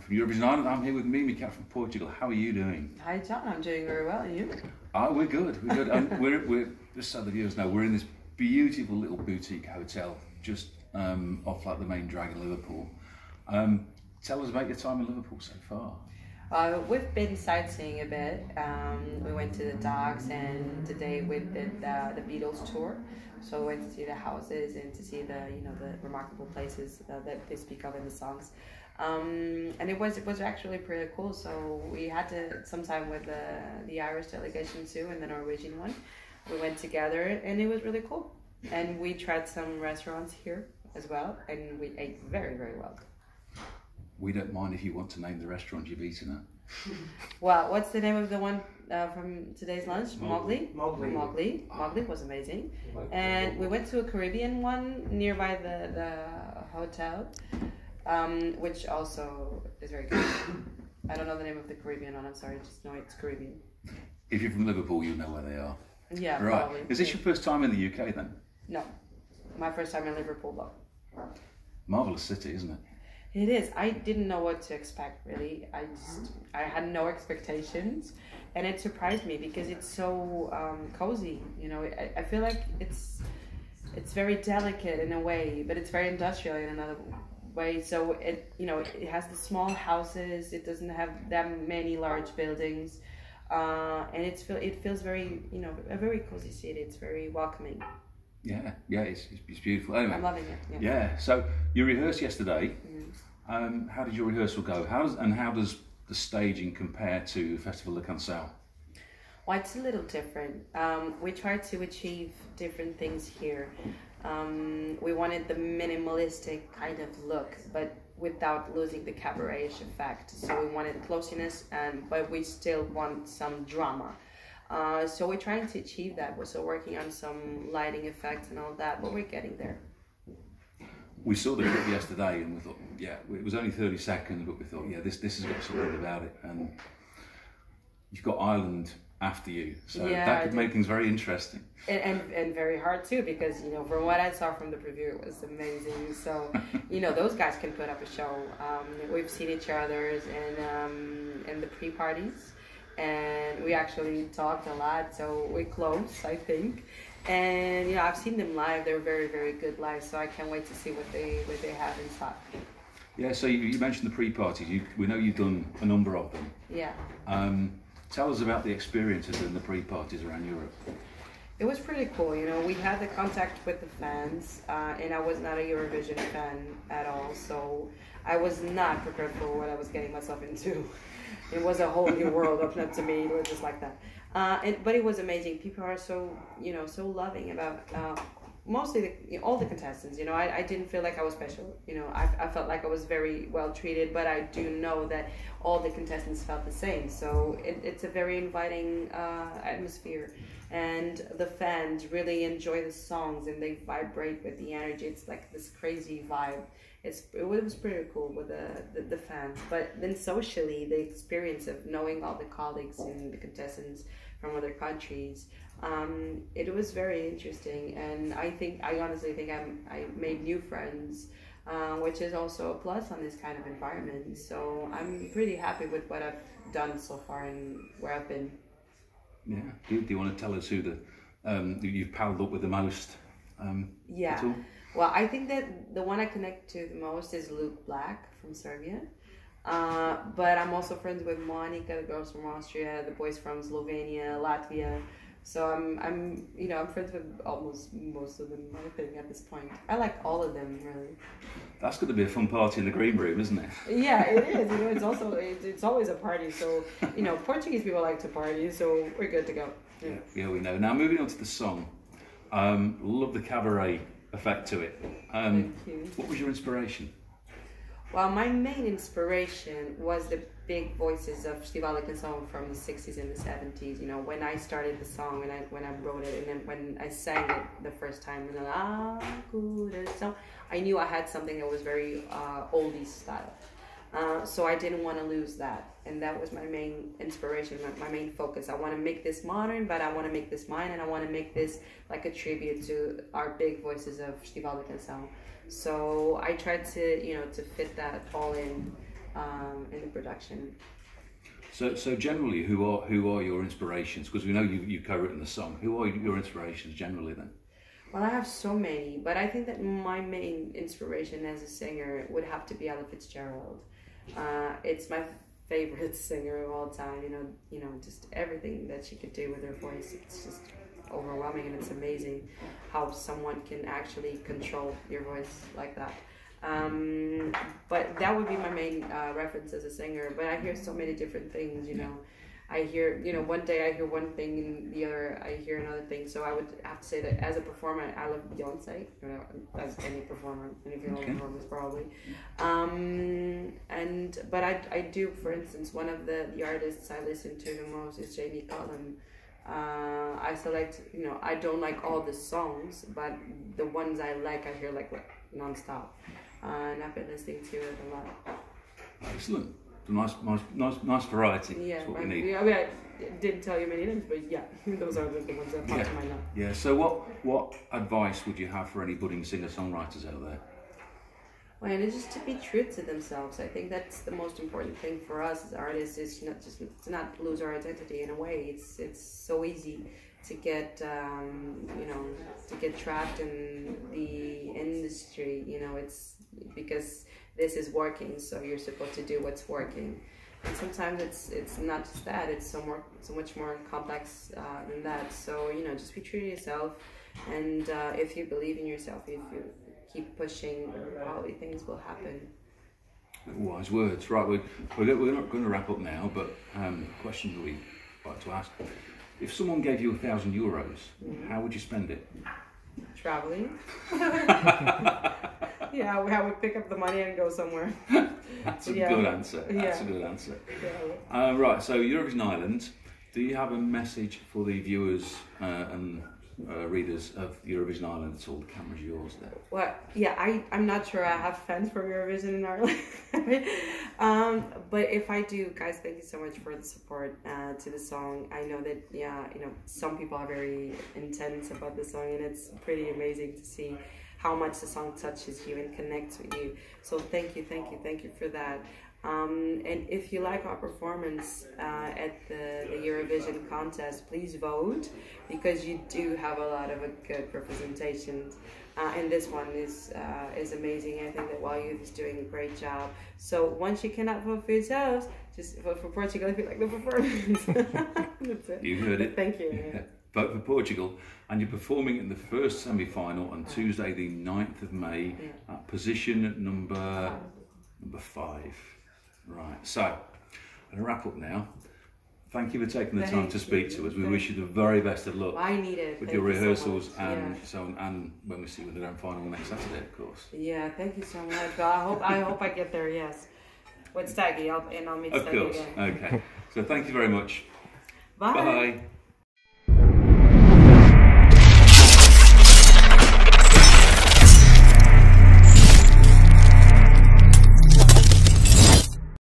from Eurovision Ireland. I'm here with Mimicat from Portugal. How are you doing? Hi John, I'm doing very well, and you? We're good, we're good. We're just so the viewers know, we're in this beautiful little boutique hotel just off like the main drag in Liverpool. Tell us about your time in Liverpool so far. We've been sightseeing a bit. We went to the docks, and today we did the Beatles tour. So we went to see the houses and to see the the remarkable places that they speak of in the songs. And it was actually pretty cool. So we had some time with the Irish delegation too, and the Norwegian one. We went together, and it was really cool. And we tried some restaurants here as well, and we ate very, very well. We don't mind if you want to name the restaurant you've eaten at. Well, what's the name of the one from today's lunch? Mowgli. Mowgli. Mowgli was amazing. And we went to a Caribbean one nearby the hotel, which also is very good. I don't know the name of the Caribbean one, I'm sorry, just know it's Caribbean. If you're from Liverpool, you know where they are. Yeah, right. Probably. Is this your first time in the UK then? No, my first time in Liverpool though. Marvellous city, isn't it? It is. I didn't know what to expect, really. I had no expectations, and it surprised me because it's so cozy. You know, I feel like it's very delicate in a way, but it's very industrial in another way. So it has the small houses. It doesn't have that many large buildings, and it feels very a very cozy city. It's very welcoming. Yeah, it's beautiful. Anyway, I'm loving it. Yeah. So you rehearsed yesterday. How did your rehearsal go? How does the staging compare to Festival de Canção? Well, it's a little different. We tried to achieve different things here. We wanted the minimalistic kind of look, but without losing the cabaret-ish effect. So we wanted closeness, but we still want some drama. So we're trying to achieve that. We're still working on some lighting effects and all that, but we're getting there. We saw the clip yesterday and we thought, yeah, it was only 30 seconds, but we thought, yeah, this has got something about it. And you've got Ireland after you, so that could make things very interesting. And very hard too, because from what I saw from the preview, it was amazing. So those guys can put up a show. We've seen each other's in the pre-parties, and we actually talked a lot, so we're close, I think. And I've seen them live. They're very, very good live, so I can't wait to see what they have in stock. Yeah, so you mentioned the pre-parties. We know you've done a number of them. Yeah. Tell us about the experiences in the pre-parties around Europe. It was pretty cool. We had the contact with the fans, and I was not a Eurovision fan at all, so I was not prepared for what I was getting myself into. It was a whole new world opened up to me. It was just like that. But it was amazing. People are so loving about mostly all the contestants. I didn't feel like I was special. I felt like I was very well treated, but I do know that all the contestants felt the same. So it's a very inviting atmosphere, and the fans really enjoy the songs and they vibrate with the energy. It's like this crazy vibe. It was pretty cool with the fans, but then socially, the experience of knowing all the colleagues and the contestants from other countries, it was very interesting, and I honestly think I made new friends, which is also a plus on this kind of environment. So I'm pretty happy with what I've done so far and where I've been. Yeah. Do you want to tell us who you've palled up with the most? Yeah. At all? Well, I think that the one I connect to the most is Luke Black from Serbia. But I'm also friends with Monica, the girls from Austria, the boys from Slovenia, Latvia. So I'm friends with almost most of them, I think, at this point. I like all of them, really. That's going to be a fun party in the green room, isn't it? Yeah, it is. It's also it's always a party. So Portuguese people like to party, so we're good to go. Yeah, we know. Now moving on to the song. Love the cabaret effect to it. Thank you. What was your inspiration? Well, my main inspiration was the big voices of Festival de Canção from the 60s and the 70s. When I started the song, when I wrote it, and then when I sang it the first time, so I knew I had something that was very oldies style. So I didn't want to lose that, and that was my main inspiration, my main focus. I want to make this modern, but I want to make this mine, and I want to make this like a tribute to our big voices of Festival de Canção. So I tried to, to fit that all in, in the production. So generally, who are your inspirations? Because we know you co-written the song. Who are your inspirations generally then? Well, I have so many, but I think that my main inspiration as a singer would have to be Ella Fitzgerald. It's my favorite singer of all time. You know, just everything that she could do with her voice. It's just overwhelming, and it's amazing how someone can actually control your voice like that. But that would be my main reference as a singer. But I hear so many different things, you know. I hear, one day I hear one thing and the other I hear another thing. So I would have to say that as a performer, I love Beyonce, as any performer, any female performers probably. But I do, for instance, one of the artists I listen to the most is Jamie Cullum. I select, I don't like all the songs, but the ones I like, I hear like non-stop. And I've been listening to it a lot. Excellent. Nice variety. Yeah, that's what we need. I mean, I didn't tell you many names, but yeah, those are the ones that pop to mind now. Yeah. So what advice would you have for any budding singer-songwriters out there? Well, it's just to be true to themselves. I think that's the most important thing for us as artists, is to not lose our identity in a way. It's so easy to get to get trapped in the industry. It's because this is working, so you're supposed to do what's working. And sometimes it's not just that. It's so much more complex than that. So just be true to yourself, and if you believe in yourself, if you keep pushing, probably things will happen. Wise words. Right, we're not going to wrap up now, but a question that we like to ask: if someone gave you €1,000, how would you spend it? Traveling. Yeah, I would pick up the money and go somewhere. That's a good answer. That's a good answer. Yeah. Right, so Eurovision Ireland. Do you have a message for the viewers and readers of Eurovision Ireland at all? The camera's yours there. Well, yeah, I'm not sure I have fans from Eurovision in Ireland. But if I do, guys, thank you so much for the support to the song. I know that, some people are very intense about the song, and it's pretty amazing to see how much the song touches you and connects with you. So thank you for that. And if you like our performance at the Eurovision contest, please vote, because you do have a lot of a good representation. And this one is amazing. I think that Wild Youth is doing a great job. So once you cannot vote for yourselves, just vote for Portugal if you like the performance. That's it. You heard it. Thank you. Yeah. Vote for Portugal, and you're performing in the first semi-final on Tuesday the 9th of May at position number 5. Right, so I'm going to wrap up now. Thank you for taking the time to speak to us. We wish you the very best of luck with your rehearsals and and when we see you in the grand final next Saturday, of course. Yeah, thank you so much. I hope I get there. Yes, with Staggy, I'll meet Staggy again. Of course. Okay. So thank you very much. Bye. Bye.